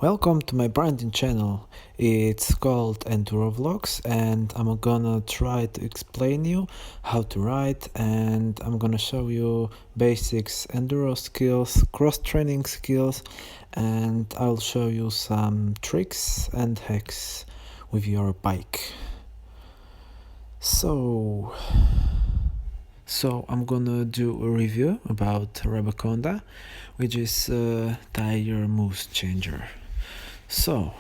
Welcome to my branding channel. It's called Enduro Vlogs and I'm gonna try to explain you how to ride, and I'm gonna show you basics enduro skills, cross training skills, and I'll show you some tricks and hacks with your bike. So I'm gonna do a review about Rabaconda, which is a tire mousse changer. So,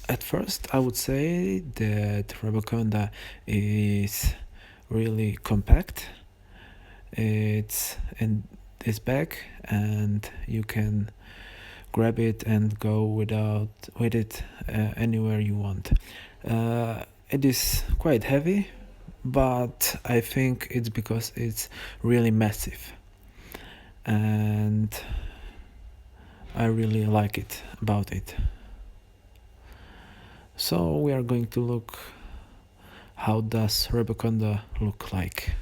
at first, I would say that Rabaconda is really compact. It's in this bag, and you can grab it and go with it anywhere you want. It is quite heavy, but I think it's because it's really massive, and I really like it about it. So we are going to look how does Rabaconda look like.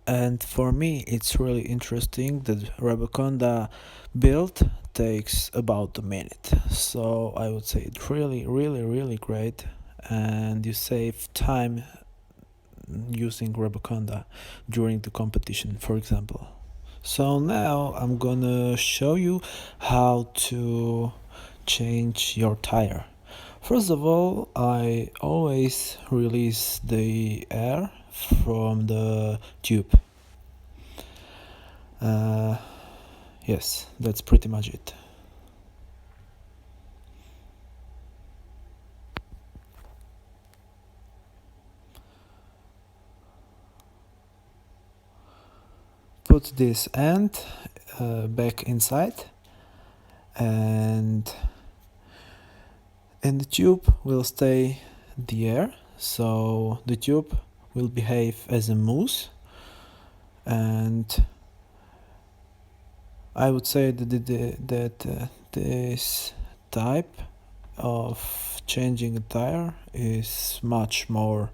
And for me it's really interesting that Rabaconda build takes about a minute. So I would say it's really great, and you save time using Rabaconda during the competition, for example. So now I'm gonna show you how to change your tire. First of all, I always release the air from the tube. Yes, that's pretty much it. Put this end back inside, and in the tube will stay the air, so the tube will behave as a mousse, and I would say that this type of changing a tire is much more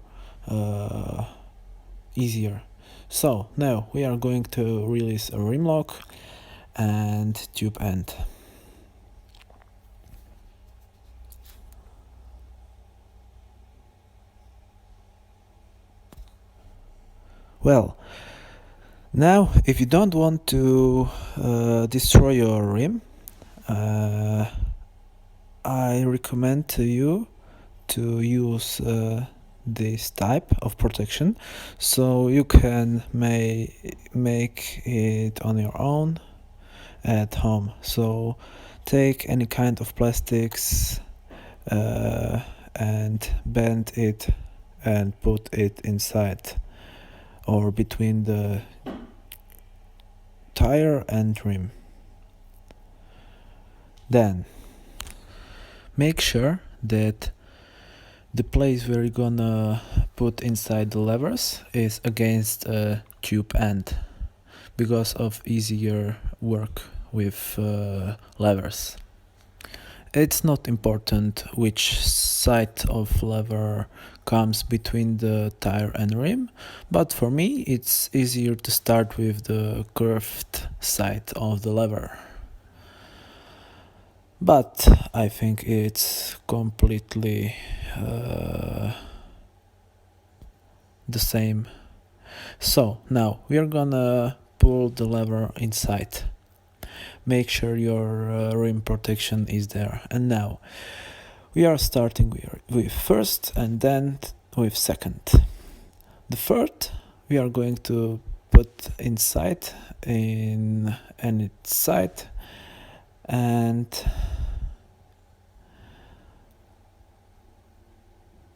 easier. So now we are going to release a rim lock and tube end. Well, now if you don't want to destroy your rim, I recommend to you to use this type of protection, so you can make it on your own at home. So take any kind of plastics and bend it and put it inside or between the tire and rim. Then make sure that the place where you're gonna put inside the levers is against a tube end, because of easier work with levers. It's not important which side of lever comes between the tire and rim, but for me it's easier to start with the curved side of the lever. But I think it's completely the same. So now we are gonna pull the lever inside. Make sure your rim protection is there. And now we are starting with first and then with second. The third we are going to put inside in any side, and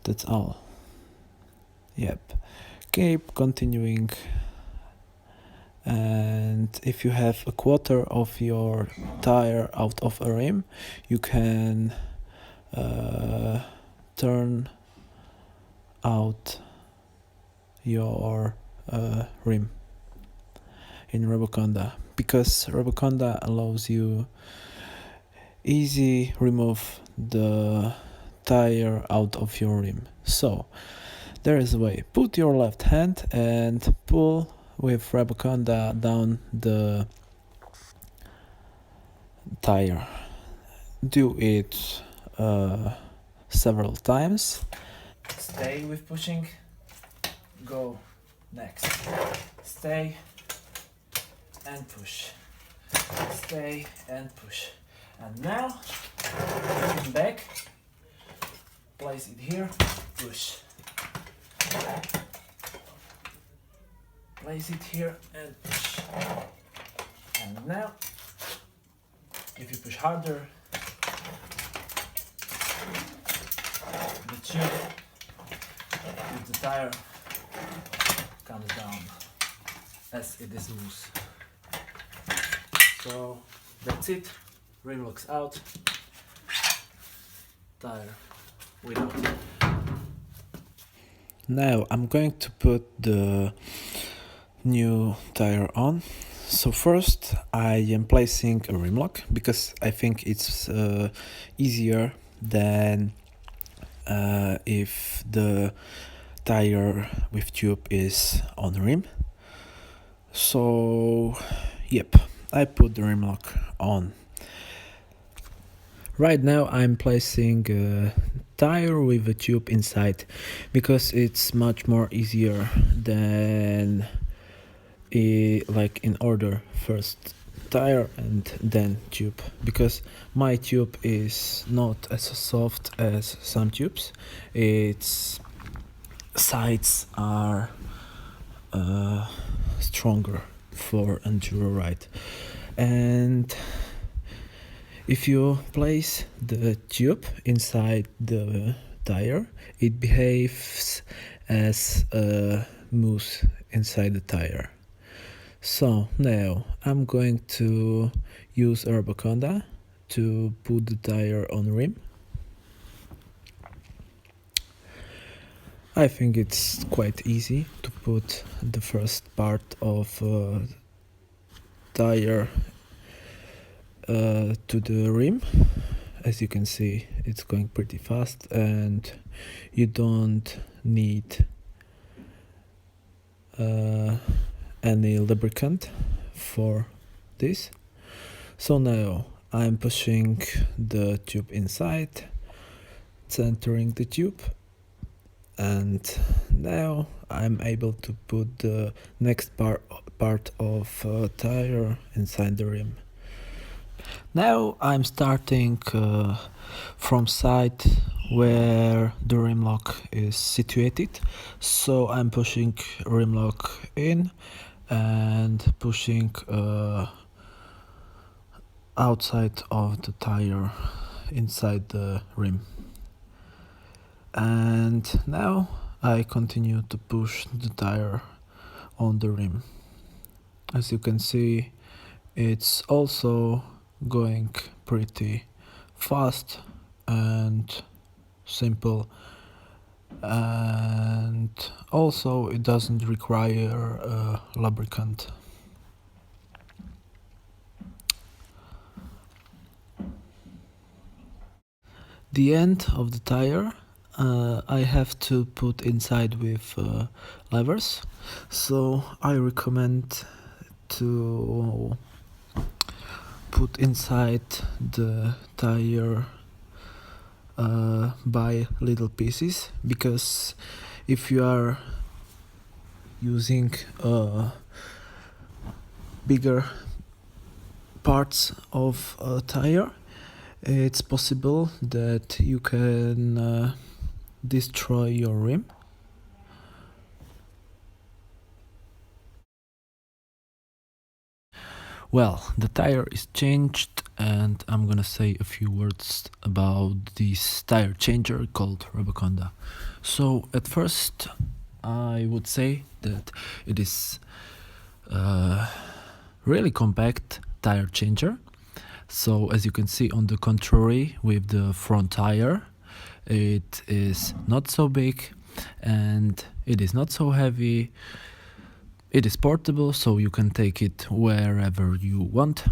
that's all. Yep, keep continuing, and if you have a quarter of your tire out of a rim, you can turn out your rim in Rabaconda, because Rabaconda allows you easy remove the tire out of your rim. So there is a way. Put your left hand and pull with Rabaconda down the tire. Do it several times. Stay with pushing. Go next. Stay and push. Stay and push. And now, come back. Place it here. Push. Place it here and push. And now, if you push harder, the tube with the tire comes down as it is loose. So that's it. Rim locks out. Tire without. Now I'm going to put the new tire on. So first I am placing a rim lock because I think it's easier than if the tire with tube is on rim. So yep, I put the rim lock on. Right now I'm placing a tire with a tube inside because it's much more easier than like in order, first tire and then tube, because my tube is not as soft as some tubes. Its sides are stronger for enduro ride, and if you place the tube inside the tire, it behaves as a mousse inside the tire. So now I'm going to use a Rabaconda to put the tire on rim. I think it's quite easy to put the first part of tire to the rim. As you can see, it's going pretty fast and you don't need any lubricant for this. So now I'm pushing the tube inside, centering the tube, and now I'm able to put the next part of tire inside the rim. Now I'm starting from side where the rim lock is situated. So I'm pushing rim lock in and pushing outside of the tire inside the rim. And now I continue to push the tire on the rim. As you can see, it's also going pretty fast and simple, and also it doesn't require a lubricant. The end of the tire I have to put inside with levers, so I recommend to put inside the tire by little pieces, because if you are using bigger parts of a tire, it's possible that you can destroy your rim. Well, the tire is changed and I'm gonna say a few words about this tire changer called Rabaconda. So at first I would say that it is a really compact tire changer. So as you can see on the contrary with the front tire, it is not so big and it is not so heavy. It is portable, so you can take it wherever you want.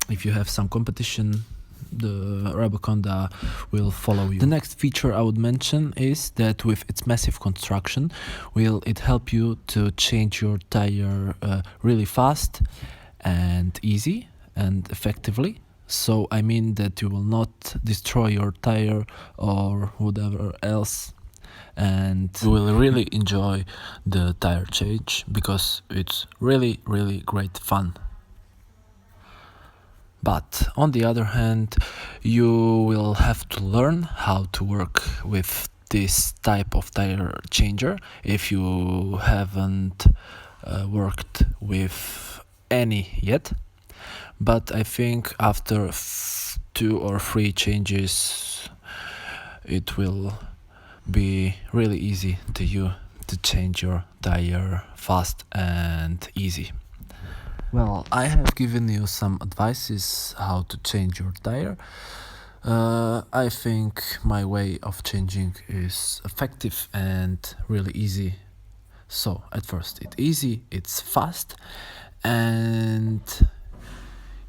If you have some competition, the Rabaconda will follow you. The next feature I would mention is that with its massive construction, will it help you to change your tire really fast and easy and effectively. So I mean that you will not destroy your tire or whatever else, and you will really enjoy the tire change because it's really great fun. But on the other hand, you will have to learn how to work with this type of tire changer if you haven't worked with any yet. But I think after 2 or 3 changes, it will be really easy to you to change your tire fast and easy. Well, I have given you some advices how to change your tire. I think my way of changing is effective and really easy. So at first it's easy, it's fast, and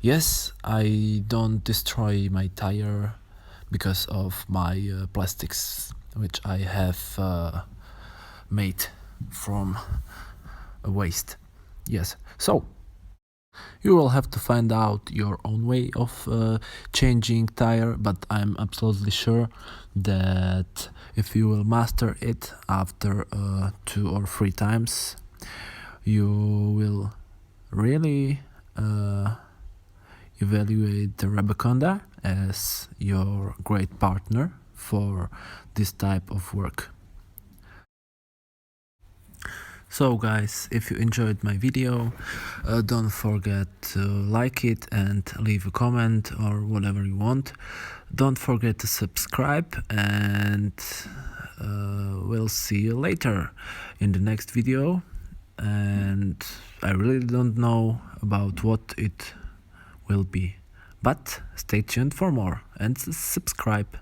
yes, I don't destroy my tire because of my plastics which I have made from a waste. Yes, so you will have to find out your own way of changing tire, but I'm absolutely sure that if you will master it after 2 or 3 times, you will really evaluate the Rabaconda as your great partner for this type of work. So guys, if you enjoyed my video, don't forget to like it and leave a comment or whatever you want. Don't forget to subscribe, and we'll see you later in the next video. And I really don't know about what it will be, but stay tuned for more and subscribe.